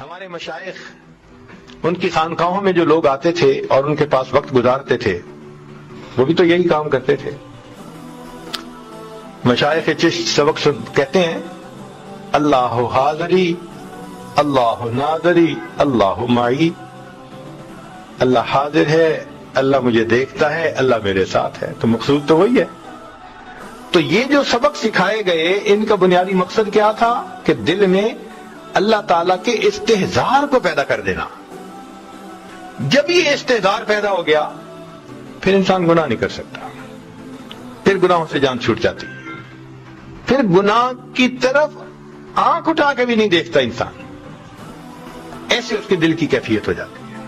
ہمارے مشائخ، ان کی خانقاہوں میں جو لوگ آتے تھے اور ان کے پاس وقت گزارتے تھے، وہ بھی تو یہی کام کرتے تھے. مشائخ چشت سبق کہتے ہیں اللہ حاضری اللہ ناظری اللہ معی. اللہ حاضر ہے، اللہ مجھے دیکھتا ہے، اللہ میرے ساتھ ہے. تو مقصود تو وہی ہے. تو یہ جو سبق سکھائے گئے ان کا بنیادی مقصد کیا تھا کہ دل میں اللہ تعالیٰ کے استحضار کو پیدا کر دینا. جب یہ استحضار پیدا ہو گیا پھر انسان گناہ نہیں کر سکتا، پھر گناہوں سے جان چھوٹ جاتی، پھر گناہ کی طرف آنکھ اٹھا کے بھی نہیں دیکھتا انسان. ایسے اس کے دل کی کیفیت ہو جاتی ہے.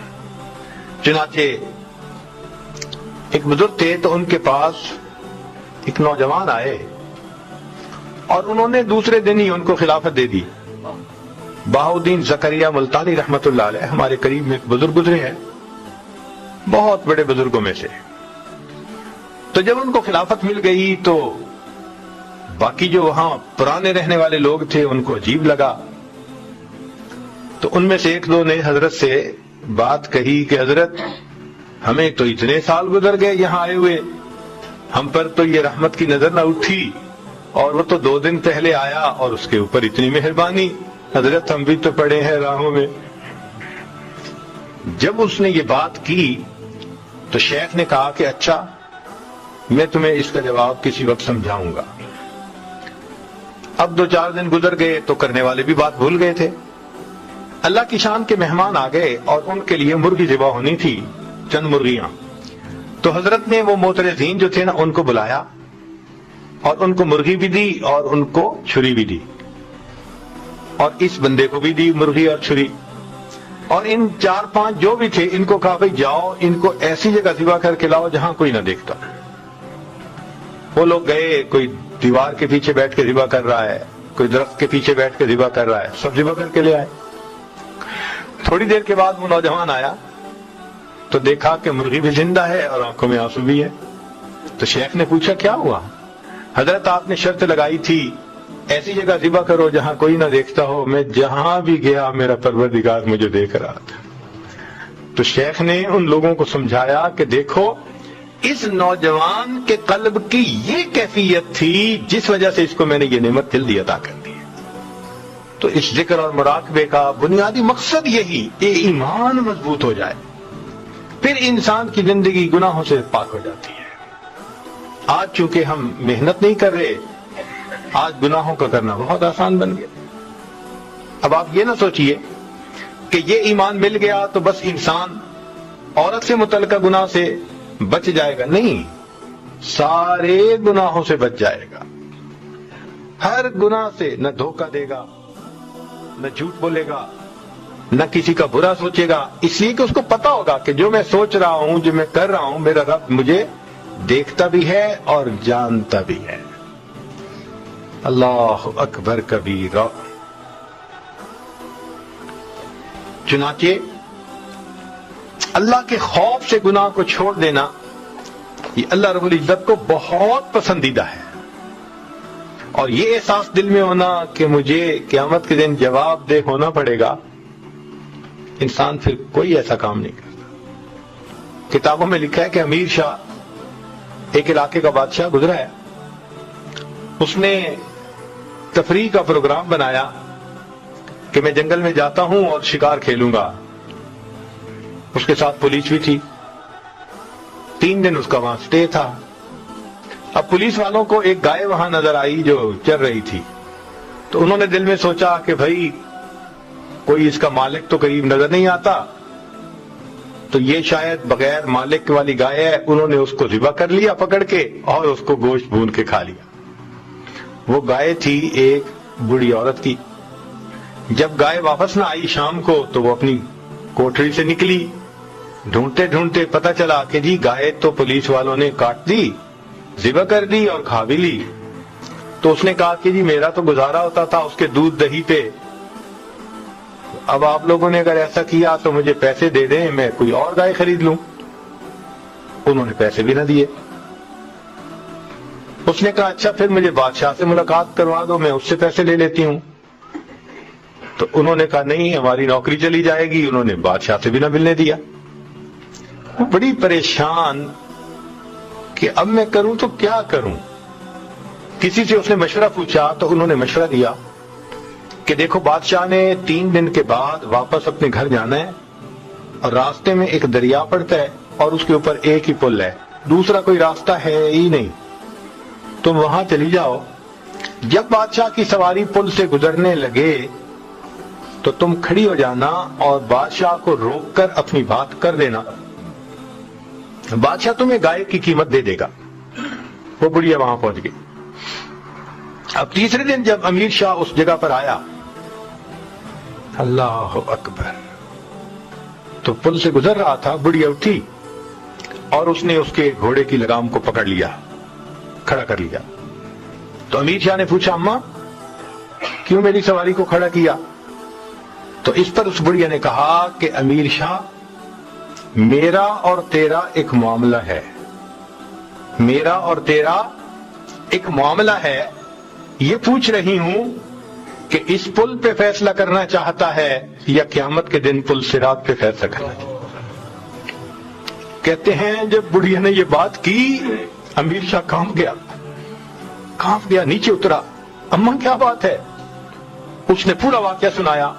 چنانچہ ایک بزرگ تھے تو ان کے پاس ایک نوجوان آئے اور انہوں نے دوسرے دن ہی ان کو خلافت دے دی. بہاؤدین زکریا ملتانی رحمت اللہ علیہ ہمارے قریب میں ایک بزرگ گزرے ہیں، بہت بڑے بزرگوں میں سے. تو جب ان کو خلافت مل گئی تو باقی جو وہاں پرانے رہنے والے لوگ تھے ان کو عجیب لگا. تو ان میں سے ایک دو نے حضرت سے بات کہی کہ حضرت ہمیں تو اتنے سال گزر گئے یہاں آئے ہوئے، ہم پر تو یہ رحمت کی نظر نہ اٹھی، اور وہ تو 2 دن پہلے آیا اور اس کے اوپر اتنی مہربانی. حضرت ہم بھی تو پڑے ہیں راہوں میں. جب اس نے یہ بات کی تو شیخ نے کہا کہ اچھا میں تمہیں اس کا جواب کسی وقت سمجھاؤں گا. اب 2-4 دن گزر گئے تو کرنے والے بھی بات بھول گئے تھے. اللہ کی شان کے مہمان آ گئے اور ان کے لیے مرغی ذبح ہونی تھی، چند مرغیاں. تو حضرت نے وہ معترضین جو تھے نا ان کو بلایا اور ان کو مرغی بھی دی اور ان کو چھری بھی دی، اور اس بندے کو بھی دی مرغی اور چھری. اور ان 4-5 جو بھی تھے ان کو کہا بھئی جاؤ ان کو ایسی جگہ ذبح کر کے لاؤ جہاں کوئی نہ دیکھتا. وہ لوگ گئے، کوئی دیوار کے پیچھے بیٹھ کے ذبح کر رہا ہے، کوئی درخت کے پیچھے بیٹھ کے ذبح کر رہا ہے، سب ذبح کر کے لے آئے. تھوڑی دیر کے بعد وہ نوجوان آیا تو دیکھا کہ مرغی بھی زندہ ہے اور آنکھوں میں آنسو بھی ہے. تو شیخ نے پوچھا کیا ہوا؟ حضرت آپ نے شرط لگائی تھی ایسی جگہ ذبح کرو جہاں کوئی نہ دیکھتا ہو، میں جہاں بھی گیا میرا پروردگار مجھے دیکھ رہا تھا. تو شیخ نے ان لوگوں کو سمجھایا کہ دیکھو اس نوجوان کے قلب کی یہ کیفیت تھی جس وجہ سے اس کو میں نے یہ نعمت جلدی عطا کر دی. تو اس ذکر اور مراقبے کا بنیادی مقصد یہی کہ ایمان مضبوط ہو جائے، پھر انسان کی زندگی گناہوں سے پاک ہو جاتی ہے. آج چونکہ ہم محنت نہیں کر رہے، آج گناہوں کا کرنا بہت آسان بن گیا. اب آپ یہ نہ سوچئے کہ یہ ایمان مل گیا تو بس انسان عورت سے متعلقہ گناہ سے بچ جائے گا. نہیں، سارے گناہوں سے بچ جائے گا. ہر گناہ سے نہ دھوکہ دے گا، نہ جھوٹ بولے گا، نہ کسی کا برا سوچے گا، اس لیے کہ اس کو پتا ہوگا کہ جو میں سوچ رہا ہوں، جو میں کر رہا ہوں، میرا رب مجھے دیکھتا بھی ہے اور جانتا بھی ہے. اللہ اکبر کبیرہ. چنانچہ اللہ کے خوف سے گناہ کو چھوڑ دینا یہ اللہ رب العزت کو بہت پسندیدہ ہے. اور یہ احساس دل میں ہونا کہ مجھے قیامت کے دن جواب دہ ہونا پڑے گا، انسان پھر کوئی ایسا کام نہیں کرتا. کتابوں میں لکھا ہے کہ امیر شاہ ایک علاقے کا بادشاہ گزرا ہے، اس نے تفریح کا پروگرام بنایا کہ میں جنگل میں جاتا ہوں اور شکار کھیلوں گا. اس کے ساتھ پولیس بھی تھی. 3 دن اس کا وہاں سٹے تھا. اب پولیس والوں کو ایک گائے وہاں نظر آئی جو چر رہی تھی، تو انہوں نے دل میں سوچا کہ بھائی کوئی اس کا مالک تو قریب نظر نہیں آتا، تو یہ شاید بغیر مالک والی گائے ہے. انہوں نے اس کو ذبح کر لیا پکڑ کے اور اس کو گوشت بھون کے کھا لیا. وہ گائے تھی ایک بوڑھی عورت کی. جب گائے واپس نہ آئی شام کو تو وہ اپنی کوٹری سے نکلی، ڈھونڈتے ڈھونڈتے پتہ چلا کہ جی گائے تو پولیس والوں نے کاٹ دی، ذبح کر دی اور کھا بھی لی. تو اس نے کہا کہ جی میرا تو گزارا ہوتا تھا اس کے دودھ دہی پہ، اب آپ لوگوں نے اگر ایسا کیا تو مجھے پیسے دے دیں، میں کوئی اور گائے خرید لوں. انہوں نے پیسے بھی نہ دیے. اس نے کہا اچھا پھر مجھے بادشاہ سے ملاقات کروا دو، میں اس سے پیسے لے لیتی ہوں. تو انہوں نے کہا نہیں ہماری نوکری چلی جائے گی. انہوں نے بادشاہ سے بھی نہ ملنے دیا. وہ بڑی پریشان کہ اب میں کروں تو کیا کروں. کسی سے اس نے مشورہ پوچھا تو انہوں نے مشورہ دیا کہ دیکھو بادشاہ نے 3 دن کے بعد واپس اپنے گھر جانا ہے اور راستے میں ایک دریا پڑتا ہے اور اس کے اوپر ایک ہی پل ہے, دوسرا کوئی راستہ ہے ہی نہیں, تم وہاں چلی جاؤ. جب بادشاہ کی سواری پل سے گزرنے لگے تو تم کھڑی ہو جانا اور بادشاہ کو روک کر اپنی بات کر دینا, بادشاہ تمہیں گائے کی قیمت دے دے گا. وہ بڑھیا وہاں پہنچ گئی. اب تیسرے دن جب امیر شاہ اس جگہ پر آیا, اللہ اکبر, تو پل سے گزر رہا تھا, بڑھیا اٹھی اور اس نے اس کے گھوڑے کی لگام کو پکڑ لیا, کھڑا کر لیا. تو امیر شاہ نے پوچھا اماں کیوں میری سواری کو کھڑا کیا؟ تو اس پر اس بڑھیا نے کہا کہ امیر شاہ میرا اور تیرا ایک معاملہ ہے, میرا اور تیرا ایک معاملہ ہے, یہ پوچھ رہی ہوں کہ اس پل پہ فیصلہ کرنا چاہتا ہے یا قیامت کے دن پل صراط پہ فیصلہ کرنا چاہتا ہے. کہتے ہیں جب بڑھیا نے یہ بات کی امیر شاہ کانپ گیا, نیچے اترا. اماں کیا بات ہے؟ اس نے پورا واقعہ سنایا.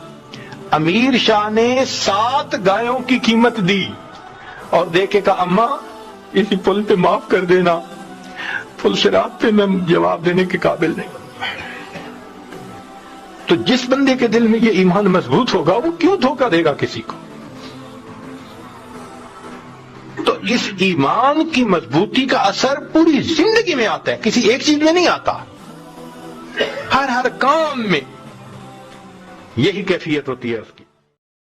امیر شاہ نے 7 گایوں کی قیمت دی اور دیکھے کہا اماں اسی پل پہ معاف کر دینا, پل صراط پہ میں جواب دینے کے قابل نہیں. تو جس بندے کے دل میں یہ ایمان مضبوط ہوگا وہ کیوں دھوکہ دے گا کسی کو؟ تو اس ایمان کی مضبوطی کا اثر پوری زندگی میں آتا ہے, کسی ایک چیز میں نہیں آتا, ہر کام میں یہی کیفیت ہوتی ہے اس کی.